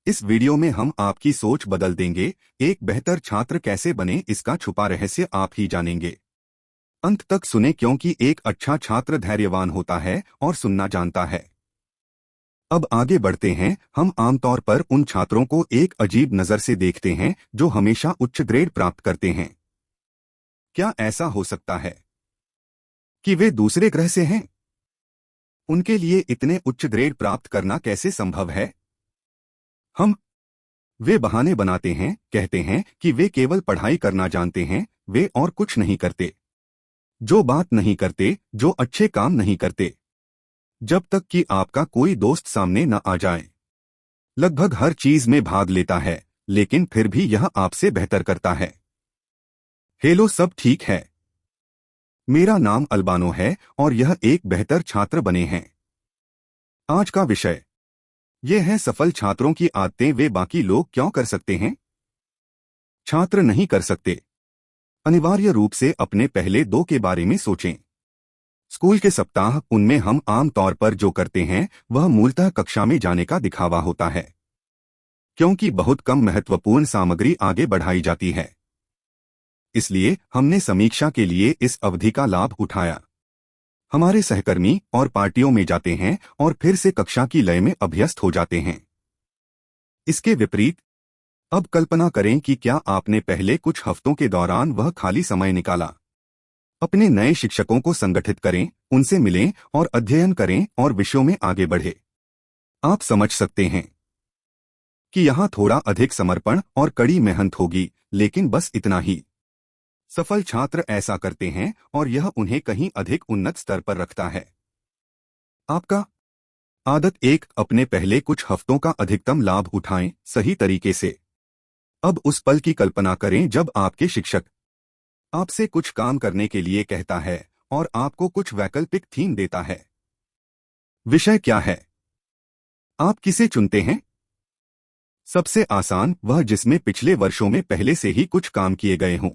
इस वीडियो में हम आपकी सोच बदल देंगे। एक बेहतर छात्र कैसे बने, इसका छुपा रहस्य आप ही जानेंगे। अंत तक सुने, क्योंकि एक अच्छा छात्र धैर्यवान होता है और सुनना जानता है। अब आगे बढ़ते हैं। हम आमतौर पर उन छात्रों को एक अजीब नज़र से देखते हैं जो हमेशा उच्च ग्रेड प्राप्त करते हैं। क्या ऐसा हो सकता है कि वे दूसरे ग्रह से हैं? उनके लिए इतने उच्च ग्रेड प्राप्त करना कैसे संभव है? हम वे बहाने बनाते हैं, कहते हैं कि वे केवल पढ़ाई करना जानते हैं, वे और कुछ नहीं करते। जो बात नहीं करते, जो अच्छे काम नहीं करते। जब तक कि आपका कोई दोस्त सामने न आ जाए। लगभग हर चीज में भाग लेता है, लेकिन फिर भी यह आपसे बेहतर करता है। हेलो, सब ठीक है? मेरा नाम अल्बानो है और यह एक बेहतर छात्र बने हैं। आज का विषय यह है सफल छात्रों की आदतें। वे बाकी लोग क्यों कर सकते हैं, छात्र नहीं कर सकते। अनिवार्य रूप से अपने पहले दो के बारे में सोचें। स्कूल के सप्ताह, उनमें हम आम तौर पर जो करते हैं वह मूलतः कक्षा में जाने का दिखावा होता है, क्योंकि बहुत कम महत्वपूर्ण सामग्री आगे बढ़ाई जाती है। इसलिए हमने समीक्षा के लिए इस अवधि का लाभ उठाया। हमारे सहकर्मी और पार्टियों में जाते हैं और फिर से कक्षा की लय में अभ्यस्त हो जाते हैं। इसके विपरीत, अब कल्पना करें कि क्या आपने पहले कुछ हफ्तों के दौरान वह खाली समय निकाला। अपने नए शिक्षकों को संगठित करें, उनसे मिलें और अध्ययन करें और विषयों में आगे बढ़े। आप समझ सकते हैं कि यहाँ थोड़ा अधिक समर्पण और कड़ी मेहनत होगी, लेकिन बस इतना ही। सफल छात्र ऐसा करते हैं और यह उन्हें कहीं अधिक उन्नत स्तर पर रखता है। आपका आदत एक, अपने पहले कुछ हफ्तों का अधिकतम लाभ उठाएं सही तरीके से। अब उस पल की कल्पना करें जब आपके शिक्षक आपसे कुछ काम करने के लिए कहता है और आपको कुछ वैकल्पिक थीम देता है। विषय क्या है? आप किसे चुनते हैं? सबसे आसान वह जिसमें पिछले वर्षों में पहले से ही कुछ काम किए गए हों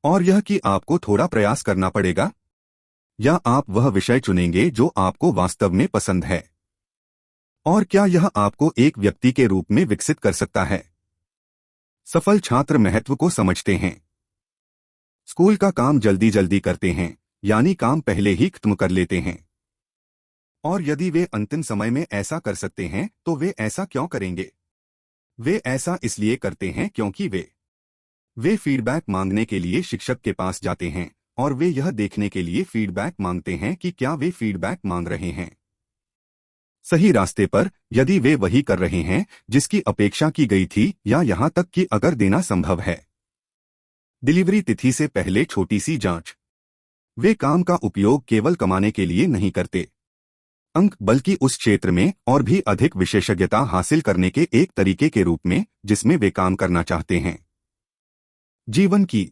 और यह कि आपको थोड़ा प्रयास करना पड़ेगा, या आप वह विषय चुनेंगे जो आपको वास्तव में पसंद है? और क्या यह आपको एक व्यक्ति के रूप में विकसित कर सकता है? सफल छात्र महत्व को समझते हैं। स्कूल का काम जल्दी जल्दी करते हैं, यानी काम पहले ही खत्म कर लेते हैं। और यदि वे अंतिम समय में ऐसा कर सकते हैं तो वे ऐसा क्यों करेंगे? वे ऐसा इसलिए करते हैं क्योंकि वे फीडबैक मांगने के लिए शिक्षक के पास जाते हैं और वे यह देखने के लिए फीडबैक मांगते हैं कि क्या वे फीडबैक मांग रहे हैं सही रास्ते पर, यदि वे वही कर रहे हैं जिसकी अपेक्षा की गई थी, या यहां तक कि अगर देना संभव है। डिलीवरी तिथि से पहले छोटी सी जांच। वे काम का उपयोग केवल कमाने के लिए नहीं करते अंक, बल्कि उस क्षेत्र में और भी अधिक विशेषज्ञता हासिल करने के एक तरीके के रूप में जिसमें वे काम करना चाहते हैं। जीवन की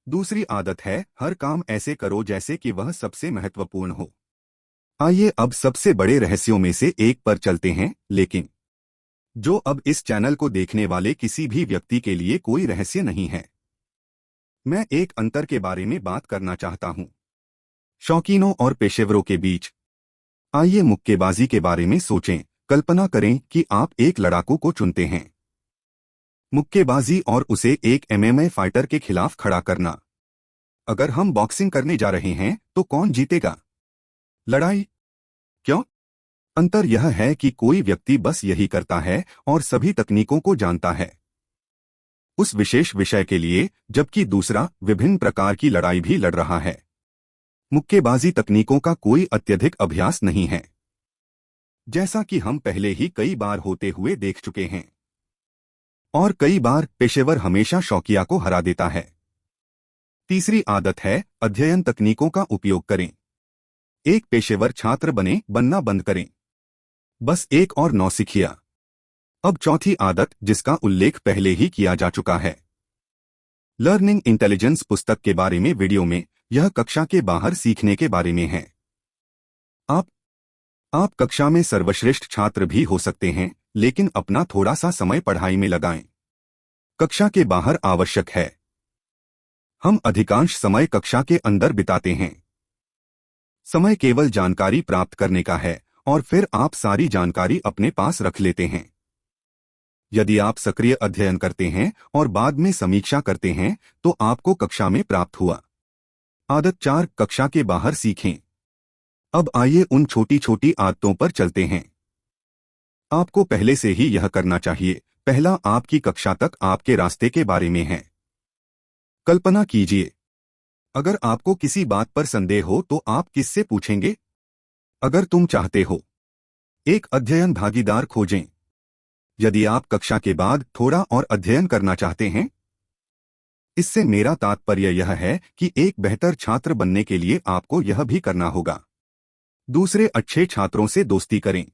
दूसरी आदत है, हर काम ऐसे करो जैसे कि वह सबसे महत्वपूर्ण हो। आइए अब सबसे बड़े रहस्यों में से एक पर चलते हैं, लेकिन जो अब इस चैनल को देखने वाले किसी भी व्यक्ति के लिए कोई रहस्य नहीं है। मैं एक अंतर के बारे में बात करना चाहता हूं, शौकीनों और पेशेवरों के बीच। आइए मुक्केबाजी के बारे में सोचें। कल्पना करें कि आप एक लड़ाकू को चुनते हैं, मुक्केबाजी, और उसे एक एमएमए फाइटर के खिलाफ खड़ा करना। अगर हम बॉक्सिंग करने जा रहे हैं तो कौन जीतेगा? लड़ाई। क्यों? अंतर यह है कि कोई व्यक्ति बस यही करता है और सभी तकनीकों को जानता है उस विशेष विषय के लिए, जबकि दूसरा विभिन्न प्रकार की लड़ाई भी लड़ रहा है। मुक्केबाजी तकनीकों का कोई अत्यधिक अभ्यास नहीं है, जैसा कि हम पहले ही कई बार होते हुए देख चुके हैं। और कई बार पेशेवर हमेशा शौकिया को हरा देता है। तीसरी आदत है, अध्ययन तकनीकों का उपयोग करें। एक पेशेवर छात्र बनना बंद करें। बस एक और नौसिखिया। अब चौथी आदत, जिसका उल्लेख पहले ही किया जा चुका है, लर्निंग इंटेलिजेंस पुस्तक के बारे में वीडियो में, यह कक्षा के बाहर सीखने के बारे में है। आप कक्षा में सर्वश्रेष्ठ छात्र भी हो सकते हैं, लेकिन अपना थोड़ा सा समय पढ़ाई में लगाएं। कक्षा के बाहर आवश्यक है। हम अधिकांश समय कक्षा के अंदर बिताते हैं। समय केवल जानकारी प्राप्त करने का है और फिर आप सारी जानकारी अपने पास रख लेते हैं। यदि आप सक्रिय अध्ययन करते हैं और बाद में समीक्षा करते हैं तो आपको कक्षा में प्राप्त हुआ। आदत 4, कक्षा के बाहर सीखें। अब आइए उन छोटी छोटी आदतों पर चलते हैं। आपको पहले से ही यह करना चाहिए। पहला, आपकी कक्षा तक आपके रास्ते के बारे में है। कल्पना कीजिए, अगर आपको किसी बात पर संदेह हो तो आप किससे पूछेंगे? अगर तुम चाहते हो, एक अध्ययन भागीदार खोजें। यदि आप कक्षा के बाद थोड़ा और अध्ययन करना चाहते हैं, इससे मेरा तात्पर्य यह है कि एक बेहतर छात्र बनने के लिए आपको यह भी करना होगा। दूसरे अच्छे छात्रों से दोस्ती करें।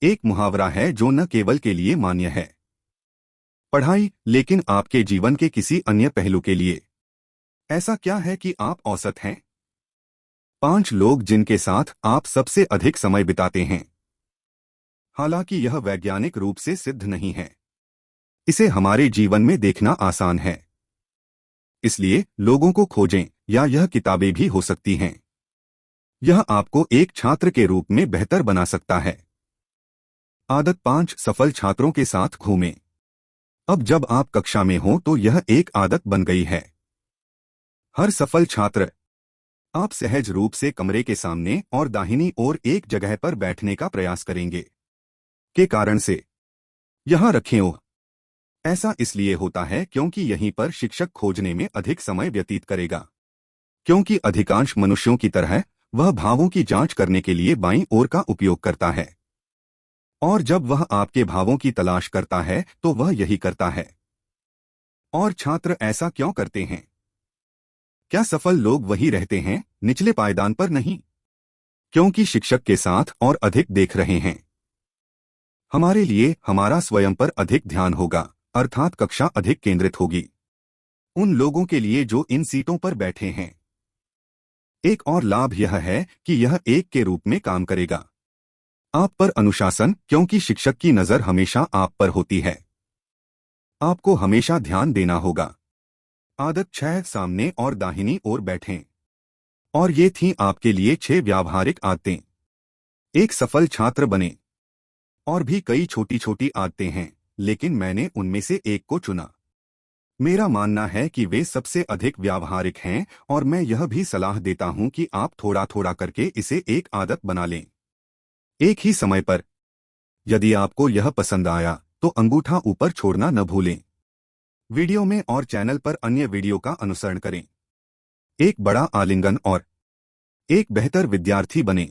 एक मुहावरा है जो न केवल के लिए मान्य है पढ़ाई, लेकिन आपके जीवन के किसी अन्य पहलू के लिए। ऐसा क्या है कि आप औसत हैं? 5 लोग जिनके साथ आप सबसे अधिक समय बिताते हैं। हालांकि यह वैज्ञानिक रूप से सिद्ध नहीं है, इसे हमारे जीवन में देखना आसान है। इसलिए लोगों को खोजें, या यह किताबें भी हो सकती हैं। यह आपको एक छात्र के रूप में बेहतर बना सकता है। आदत 5, सफल छात्रों के साथ घूमें। अब जब आप कक्षा में हो तो यह एक आदत बन गई है। हर सफल छात्र, आप सहज रूप से कमरे के सामने और दाहिनी ओर एक जगह पर बैठने का प्रयास करेंगे। के कारण से यहां रखें। ऐसा इसलिए होता है क्योंकि यहीं पर शिक्षक खोजने में अधिक समय व्यतीत करेगा। क्योंकि अधिकांश मनुष्यों की तरह वह भावों की जांच करने के लिए बाईं ओर का उपयोग करता है। और जब वह आपके भावों की तलाश करता है तो वह यही करता है। और छात्र ऐसा क्यों करते हैं? क्या सफल लोग वही रहते हैं, निचले पायदान पर नहीं? क्योंकि शिक्षक के साथ और अधिक देख रहे हैं। हमारे लिए हमारा स्वयं पर अधिक ध्यान होगा, अर्थात कक्षा अधिक केंद्रित होगी उन लोगों के लिए जो इन सीटों पर बैठे हैं। एक और लाभ यह है कि यह एक के रूप में काम करेगा। आप पर अनुशासन, क्योंकि शिक्षक की नजर हमेशा आप पर होती है। आपको हमेशा ध्यान देना होगा। आदत 6, सामने और दाहिनी ओर बैठें। और ये थीं आपके लिए 6 व्यावहारिक आदतें। एक सफल छात्र बने। और भी कई छोटी छोटी आदतें हैं, लेकिन मैंने उनमें से एक को चुना। मेरा मानना है कि वे सबसे अधिक व्यावहारिक हैं और मैं यह भी सलाह देता हूं कि आप थोड़ा थोड़ा करके इसे एक आदत बना लें, एक ही समय पर। यदि आपको यह पसंद आया तो अंगूठा ऊपर छोड़ना न भूलें। वीडियो में और चैनल पर अन्य वीडियो का अनुसरण करें। एक बड़ा आलिंगन और एक बेहतर विद्यार्थी बनें।